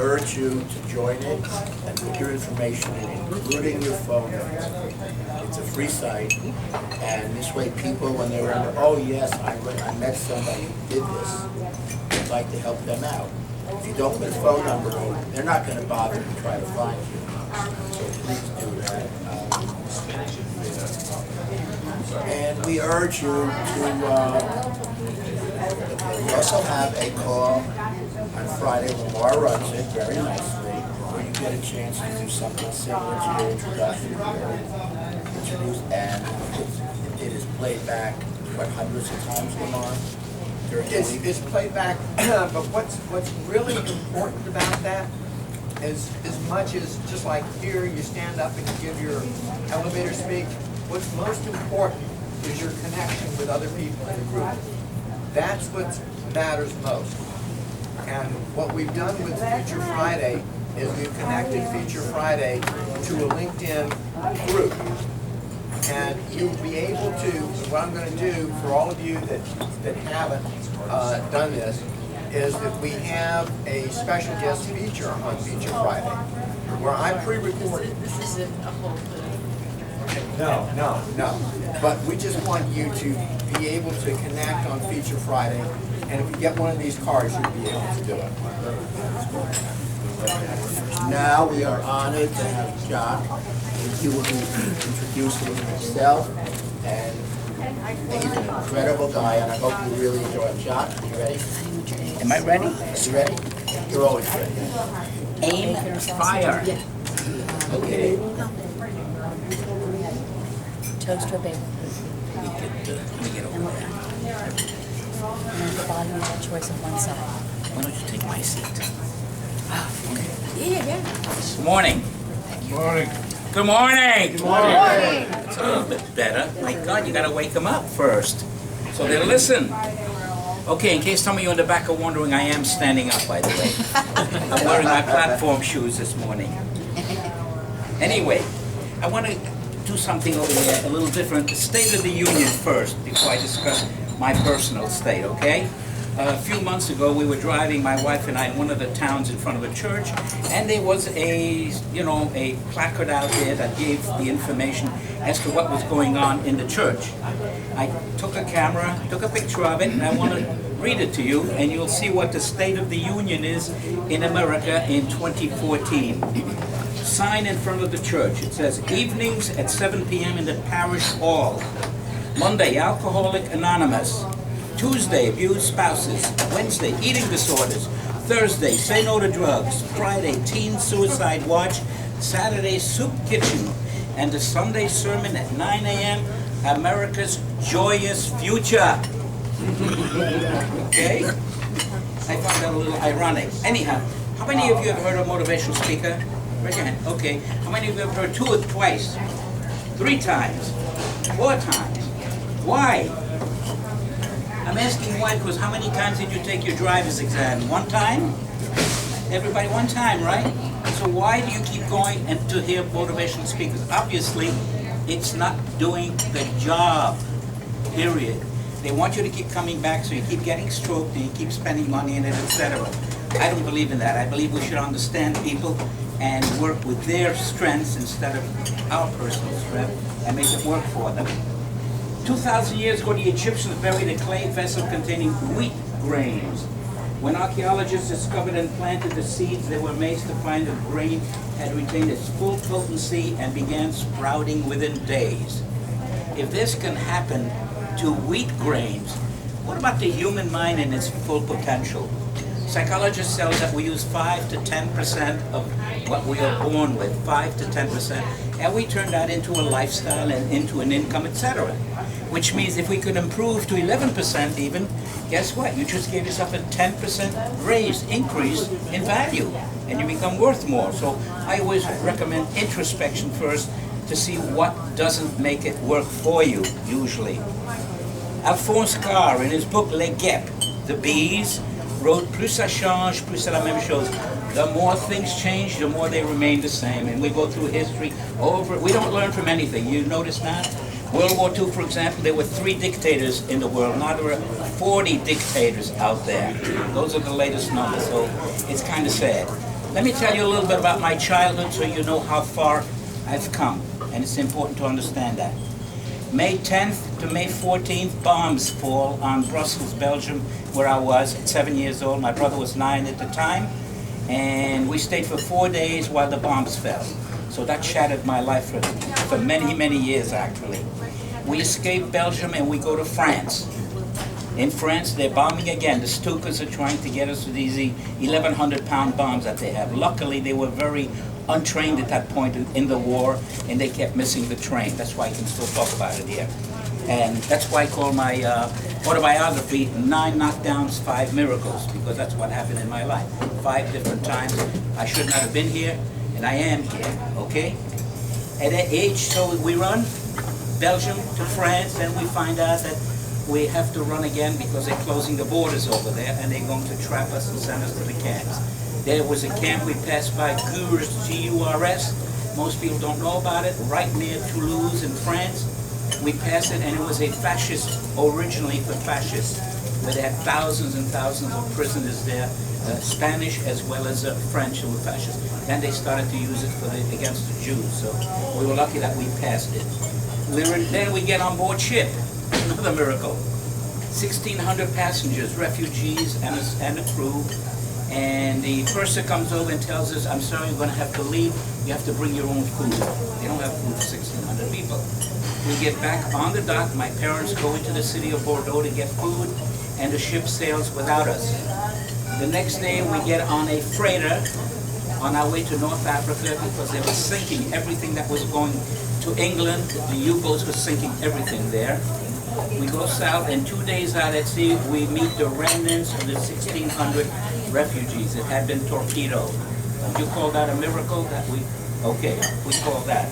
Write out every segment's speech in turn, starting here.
urge you to join it and put your information in, including your phone numbers. It's a free site, and this way people, when they remember, oh yes, I met somebody who did this, I'd like to help them out. If you don't put a phone number in, they're not going to bother to try to find you. So please do that. And we urge you to, we also have a call on Friday. Lamar runs it very nicely, where you get a chance to do something similar to your introduction, and it is played back, what, hundreds of times, Lamar? It's played back, but what's really important about that is, as much as just like here, you stand up and you give your elevator speech, what's most important is your connection with other people in the group. That's what matters most. And what we've done with Future Friday is we've connected Future Friday to a LinkedIn group. And you'll be able to, what I'm going to do for all of you that haven't done this, is that we have a special guest feature on Feature Friday, where I pre-recorded. This isn't a whole thing. No. But we just want you to be able to connect on Feature Friday, and if you get one of these cards, you'll be able to do it. Now we are honored to have Jacques. He will be introducing himself, and he's an incredible guy, and I hope you really enjoy him. Jacques, you ready? Am I ready? Are you ready? You're always ready. Aim, fire. Okay. Toast or bagel. Let me get over there. And at the bottom, you have a choice of one side. Why don't you take my seat? Okay. Yeah. Good morning. Morning. Good morning. Good morning. It's a little bit better. My God, you got to wake them up first, so they listen. Okay, in case some of you in the back are wondering, I am standing up, by the way. I'm wearing my platform shoes this morning. Anyway, I want to do something over here a little different. The State of the Union first, before I discuss my personal state, okay? A few months ago, we were driving, my wife and I, in one of the towns in front of a church, and there was a placard out there that gave the information as to what was going on in the church. I took a camera, took a picture of it, and I want to read it to you, and you'll see what the State of the Union is in America in 2014. Sign in front of the church. It says, evenings at 7 p.m. in the parish hall. Monday, Alcoholic Anonymous. Tuesday, abused spouses. Wednesday, eating disorders. Thursday, say no to drugs. Friday, teen suicide watch. Saturday, soup kitchen. And the Sunday sermon at 9 a.m., America's joyous future. Okay? I found that a little ironic. Anyhow, how many of you have heard a motivational speaker? Raise your hand. Okay. How many of you have heard twice? 3 times? 4 times? Why? I'm asking why, because how many times did you take your driver's exam? 1 time? Everybody 1 time, right? So why do you keep going and to hear motivational speakers? Obviously, it's not doing the job, period. They want you to keep coming back, so you keep getting stroked and you keep spending money in it, etc. I don't believe in that. I believe we should understand people and work with their strengths instead of our personal strength and make it work for them. 2,000 years ago, the Egyptians buried a clay vessel containing wheat grains. When archaeologists discovered and planted the seeds, they were amazed to find the grain had retained its full potency and began sprouting within days. If this can happen to wheat grains, what about the human mind and its full potential? Psychologists tell us that we use 5 to 10% of what we are born with, 5 to 10%, and we turn that into a lifestyle and into an income, etc. Which means if we could improve to 11% even, guess what? You just gave yourself a 10% increase in value, and you become worth more. So I always recommend introspection first to see what doesn't make it work for you, usually. Alphonse Carr, in his book Les Guêpes, The Bees, wrote, plus ça change, plus c'est la même chose. The more things change, the more they remain the same. And we go through history over, we don't learn from anything. You notice that? World War II, for example, there were 3 dictators in the world. Now there are 40 dictators out there. Those are the latest numbers, so it's kind of sad. Let me tell you a little bit about my childhood so you know how far I've come, and it's important to understand that. May 10th to May 14th, bombs fall on Brussels, Belgium, where I was at 7 years old. My brother was 9 at the time, and we stayed for 4 days while the bombs fell. So that shattered my life for many, many years, actually. We escaped Belgium and we go to France. In France, they're bombing again. The Stukas are trying to get us to these 1,100-pound bombs that they have. Luckily, they were very untrained at that point in the war, and they kept missing the train. That's why I can still talk about it here. And that's why I call my autobiography 9 Knockdowns, 5 Miracles, because that's what happened in my life. 5 different times. I should not have been here, and I am here, okay? At that age, so we run Belgium to France, and we find out that we have to run again because they're closing the borders over there, and they're going to trap us and send us to the camps. There was a camp we passed by, Gurs, G-U-R-S. Most people don't know about it, right near Toulouse in France. We passed it, and it was a fascist, originally for fascists, where they had thousands and thousands of prisoners there, Spanish as well as French who were fascists. Then they started to use it against the Jews, so we were lucky that we passed it. Then we get on board ship, another miracle. 1,600 passengers, refugees, and a crew. And the purser comes over and tells us, I'm sorry, you're going to have to leave. You have to bring your own food. They don't have food for 1,600 people. We get back on the dock. My parents go into the city of Bordeaux to get food, and the ship sails without us. The next day, we get on a freighter on our way to North Africa because they were sinking everything that was going to England. The U-boats were sinking everything there. We go south, and 2 days out at sea, we meet the remnants of the 1,600 refugees that had been torpedoed. Would you call that a miracle? Okay, we call that.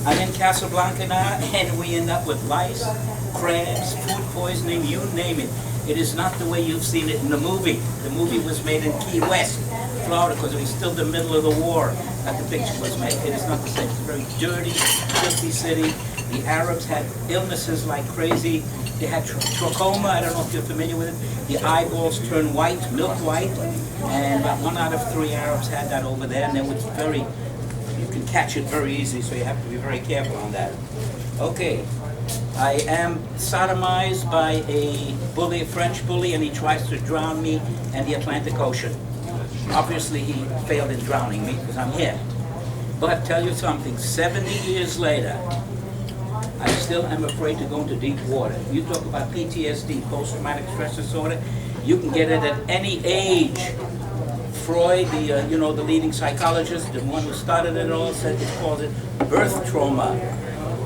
I'm in Casablanca now, and we end up with lice, crabs, food poisoning, you name it. It is not the way you've seen it in the movie. The movie was made in Key West, Florida, because it was still the middle of the war that the picture was made. It is not the same. It's a very dirty, filthy city. The Arabs had illnesses like crazy. They had trachoma, I don't know if you're familiar with it. The eyeballs turn white, milk white, and about 1 out of 3 Arabs had that over there, and it was you can catch it very easily, so you have to be very careful on that. Okay, I am sodomized by a bully, a French bully, and he tries to drown me in the Atlantic Ocean. Obviously, he failed in drowning me because I'm here. But tell you something, 70 years later, I still am afraid to go into deep water. You talk about PTSD, post-traumatic stress disorder. You can get it at any age. Freud, the leading psychologist, the one who started it all, said it calls it birth trauma.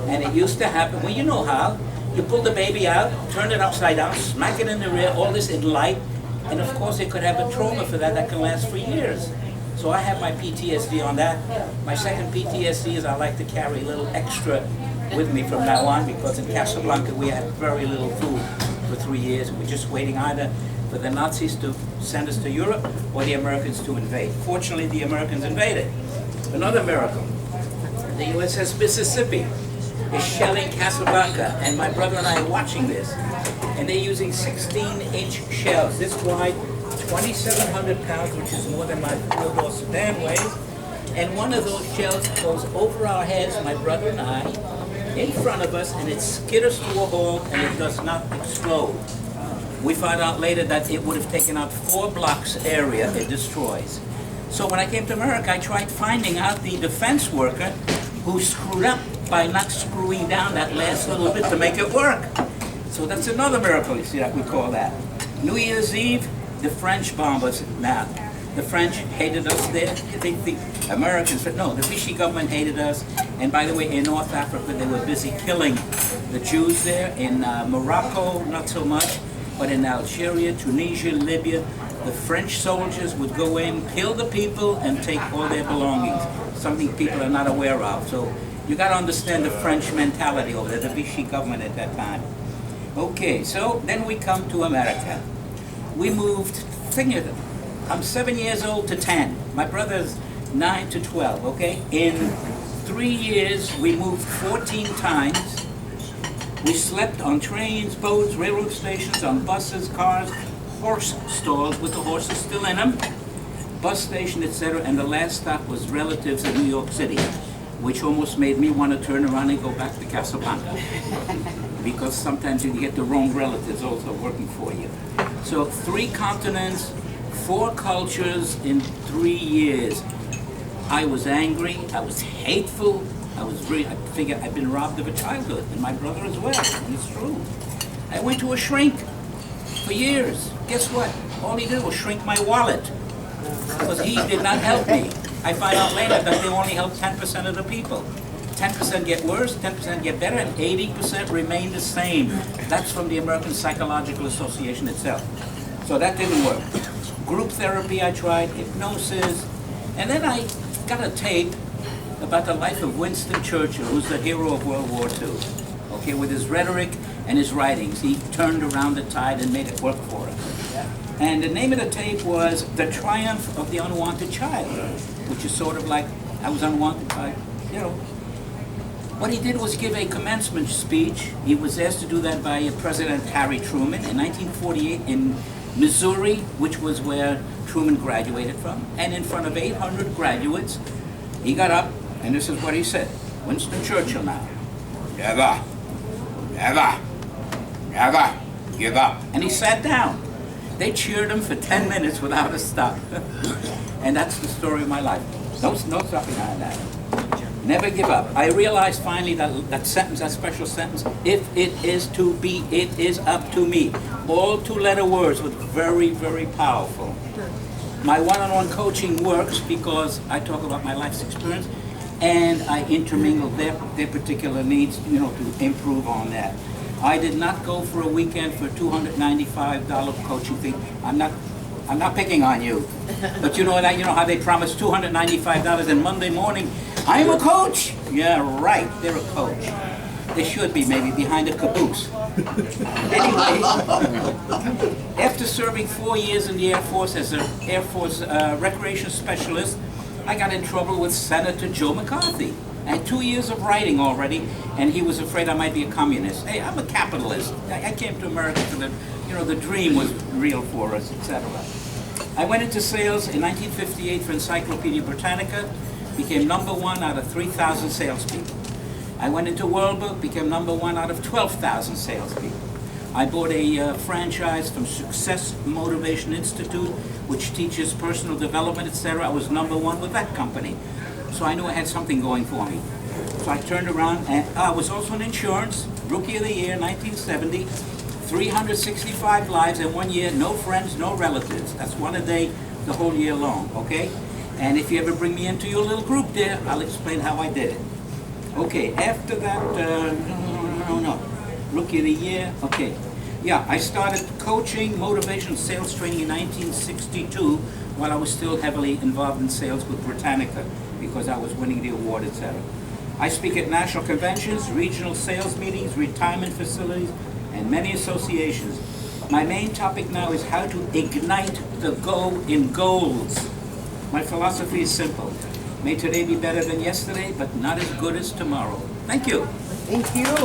And it used to happen, well, you know how. You pull the baby out, turn it upside down, smack it in the rear, all this in light, and of course it could have a trauma for that can last for years. So I have my PTSD on that. My second PTSD is I like to carry a little extra with me from now on, because in Casablanca we had very little food for 3 years. We're just waiting either for the Nazis to send us to Europe or the Americans to invade. Fortunately, the Americans invaded. Another miracle. The USS Mississippi is shelling Casablanca, and my brother and I are watching this. And they're using 16-inch shells, this wide, 2,700 pounds, which is more than my four-door sedan weighs. And one of those shells goes over our heads, my brother and I, in front of us, and it skitters to a halt, and it does not explode. We found out later that it would have taken out 4 blocks area it destroys. So when I came to America, I tried finding out the defense worker who screwed up by not screwing down that last little bit to make it work. So that's another miracle, you see, that we call that. New Year's Eve, the French bombed us. Now, the French hated us there. The Americans, but no, the Vichy government hated us. And by the way, in North Africa, they were busy killing the Jews there. In Morocco, not so much, but in Algeria, Tunisia, Libya, the French soldiers would go in, kill the people, and take all their belongings. Something people are not aware of. So you got to understand the French mentality over there, the Vichy government at that time. Okay, so then we come to America. We moved, think of it, I'm 7 years old to 10. My brother's 9 to 12, okay? In 3 years, we moved 14 times. We slept on trains, boats, railroad stations, on buses, cars, horse stalls with the horses still in them. bus station, etc., and the last stop was relatives in New York City, which almost made me want to turn around and go back to Casablanca. Because sometimes you get the wrong relatives also working for you. So 3 continents, 4 cultures in 3 years. I was angry, I was hateful, I figured I'd been robbed of a childhood, and my brother as well, and it's true. I went to a shrink for years. Guess what? All he did was shrink my wallet, because he did not help me. I find out later that they only help 10% of the people. 10% get worse, 10% get better, and 80% remain the same. That's from the American Psychological Association itself. So that didn't work. Group therapy I tried, hypnosis, and then I got a tape about the life of Winston Churchill, who's the hero of World War II. Okay, with his rhetoric and his writings, he turned around the tide and made it work for us. And the name of the tape was The Triumph of the Unwanted Child, which is sort of like I was unwanted by, you know. What he did was give a commencement speech. He was asked to do that by President Harry Truman in 1948 in Missouri, which was where Truman graduated from. And in front of 800 graduates, he got up, and this is what he said. Winston Churchill now. Never, never, never give up. And he sat down. They cheered him for 10 minutes without a stop. And that's the story of my life. No stopping behind that. Never give up. I realized finally that sentence, that special sentence, if it is to be, it is up to me. All 2-letter words was very, very powerful. My one-on-one coaching works because I talk about my life's experience and I intermingle their particular needs, you know, to improve on that. I did not go for a weekend for a $295 coaching fee. I'm not picking on you, but you know how they promise $295 and Monday morning, I'm a coach. Yeah, right. They're a coach. They should be maybe behind a caboose. Anyway, after serving 4 years in the Air Force as an Air Force recreation specialist, I got in trouble with Senator Joe McCarthy. I had 2 years of writing already, and he was afraid I might be a communist. Hey, I'm a capitalist. I came to America for the dream was real for us, etc. I went into sales in 1958 for Encyclopedia Britannica, became #1 out of 3,000 salespeople. I went into World Book, became #1 out of 12,000 salespeople. I bought a franchise from Success Motivation Institute, which teaches personal development, etc. I was #1 with that company. So I knew I had something going for me. So I turned around, and I was also in insurance, Rookie of the Year, 1970, 365 lives in 1 year, no friends, no relatives. That's one a day, the whole year long, okay? And if you ever bring me into your little group there, I'll explain how I did it. Okay, after that, Rookie of the Year, okay. Yeah, I started coaching, motivation, sales training in 1962 while I was still heavily involved in sales with Britannica because I was winning the award, etc. I speak at national conventions, regional sales meetings, retirement facilities, and many associations. My main topic now is how to ignite the go in goals. My philosophy is simple. May today be better than yesterday, but not as good as tomorrow. Thank you. Thank you.